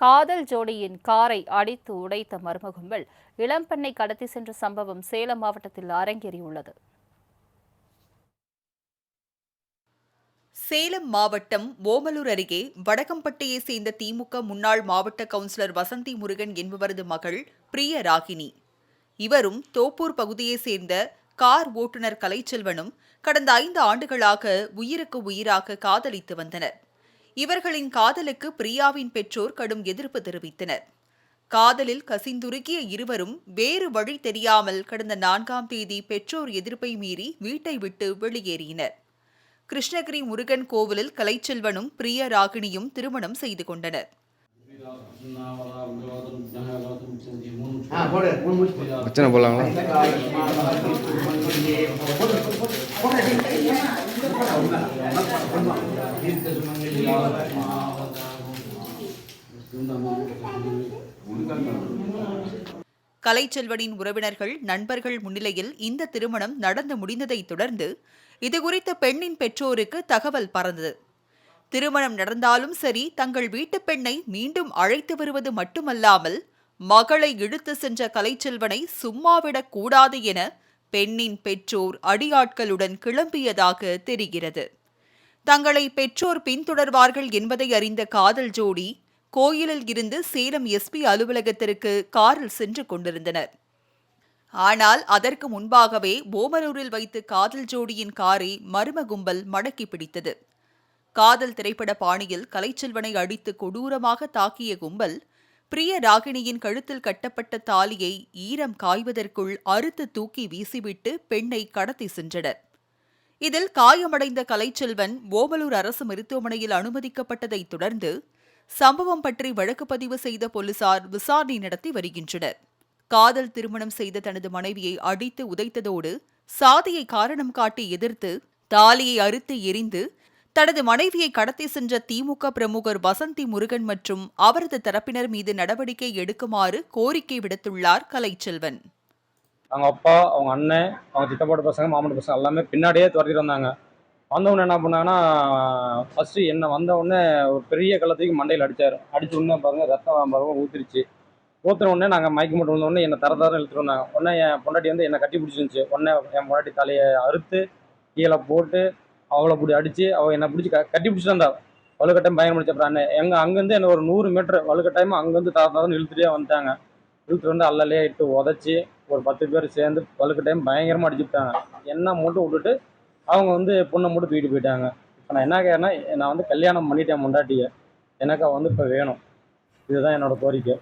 காதல் ஜோடியின் காரை அடித்து உடைத்த மர்ம கும்பல் இளம்பெண்ணை கடத்தி சென்ற சம்பவம் சேலம் மாவட்டத்தில் அரங்கேறியுள்ளது. சேலம் மாவட்டம் ஓமலூர் அருகே வடகம்பட்டியை சேர்ந்த திமுக முன்னாள் மாவட்ட கவுன்சிலர் வசந்தி முருகன் என்பவரது மகள் பிரிய ராகினி. இவரும் தோப்பூர் பகுதியை சேர்ந்த கார் ஓட்டுநர் கலைச்செல்வனும் கடந்த 5 ஆண்டுகளாக உயிருக்கு உயிராக காதலித்து வந்தனர். இவர்களின் காதலுக்கு பிரியாவின் பெற்றோர் கடும் எதிர்ப்பு தெரிவித்தனர். காதலில் கசிந்துருகிய இருவரும் வேறு வழி தெரியாமல் கடந்த 4ஆம் தேதி பெற்றோர் எதிர்ப்பை மீறி வீட்டை விட்டு வெளியேறினர். கிருஷ்ணகிரி முருகன் கோவிலில் கலைச்செல்வனும் பிரிய ராகினியும் திருமணம் செய்து கொண்டனர். கலைச்செல்வனின் உறவினர்கள் நண்பர்கள் முன்னிலையில் இந்த திருமணம் நடந்து முடிந்ததை தொடர்ந்து இதுகுறித்து பெண்ணின் பெற்றோருக்கு தகவல் பறந்தது. திருமணம் நடந்தாலும் சரி, தங்கள் வீட்டு பெண்ணை மீண்டும் அழைத்து வருவது மட்டுமல்லாமல் மகளை இழுத்து சென்ற கலைச்செல்வனை சும்மாவிடக் கூடாது என பெண்ணின் பெற்றோர் அடியாட்களுடன் கிளம்பியதாக தெரிகிறது. தங்களை பெற்றோர் பின்தொடர்வார்கள் என்பதை அறிந்த காதல் ஜோடி கோயிலில் இருந்து சேலம் எஸ்பி அலுவலகத்திற்கு காரில் சென்று கொண்டிருந்தனர். ஆனால் அதற்கு முன்பாகவே ஓமலூரில் வைத்து காதல் ஜோடியின் காரை மர்ம கும்பல் மடக்கி பிடித்தது. காதல் திரைப்பட பாணியில் கலைச்செல்வனை அடித்து கொடூரமாக தாக்கிய கும்பல் பிரிய ராகினியின் கழுத்தில் கட்டப்பட்ட தாலியை ஈரம் காய்வதற்குள் அறுத்து தூக்கி வீசிவிட்டு பெண்ணை கடத்தி சென்றனர். இதில் காயமடைந்த கலைச்செல்வன் ஓமலூர் அரசு மருத்துவமனையில் அனுமதிக்கப்பட்டதைத் தொடர்ந்து சம்பவம் பற்றி வழக்கு பதிவு செய்த போலீசார் விசாரணை நடத்தி வருகின்றனர். காதல் திருமணம் செய்த தனது மனைவியை அடித்து உதைத்ததோடு சாதியை காரணம் காட்டி எதிர்த்து தாலியை அறுத்து எரிந்து தனது மனைவியை கடத்தி சென்ற திமுக பிரமுகர் வசந்தி முருகன் மற்றும் அவரது தரப்பினர் மீது நடவடிக்கை எடுக்குமாறு கோரிக்கை விடுத்துள்ளார் கலைச்செல்வன். அவங்க அப்பா, அவங்க அண்ணன், அவங்க சித்தப்பாட்டு பசங்க, மாமன் பசங்க எல்லாமே பின்னாடியே துரத்திட்டு வந்தாங்க. வந்தவொடனே என்ன பண்ணாங்கன்னா, ஃபர்ஸ்ட் என்ன வந்தவொடனே ஒரு பெரிய கள்ளத்துக்கு மண்டையில் அடிச்சாரு. அடிச்சு உடனே பாருங்க ரத்தம் பாருங்க ஊத்திருச்சு. ஊத்துன உடனே நாங்கள் மயக்க மட்டும் வந்தோடனே என்னை தர இழுத்துட்டு வந்தாங்க. உடனே என் பொண்டாட்டி வந்து என்னை கட்டி பிடிச்சிருந்துச்சு. உடனே என் பொண்டாட்டி தலையை அறுத்து கீழே போட்டு அவளை பிடி அடிச்சு அவள் என்னை பிடிச்சி கட்டி பிடிச்சிட்டு வந்தா. வலுக்கட்டாயம் பயங்கரம் முடிச்சப்பறம் அங்கேருந்து என்ன ஒரு 100 மீட்டர் வலுக்கட்டாயமாக அங்கேருந்து தாத்தாதான் இழுத்துட்டே வந்துட்டாங்க. இழுத்துட்டு வந்து அல்லலையே இட்டு உதச்சி ஒரு 10 பேர் சேர்ந்து வலுக்கட்டாயம் பயங்கரமாக அடிச்சுட்டாங்க. என்ன மட்டும் விட்டுட்டு அவங்க வந்து பொண்ணை மட்டும் தூக்கிட்டு போயிட்டாங்க. இப்போ நான் என்ன கேட்குறேன்னா, நான் வந்து கல்யாணம் பண்ணிட்டேன் பொண்டாட்டியை, எனக்கு அவள் வந்து இப்போ வேணும். இதுதான் என்னோட கோரிக்கை.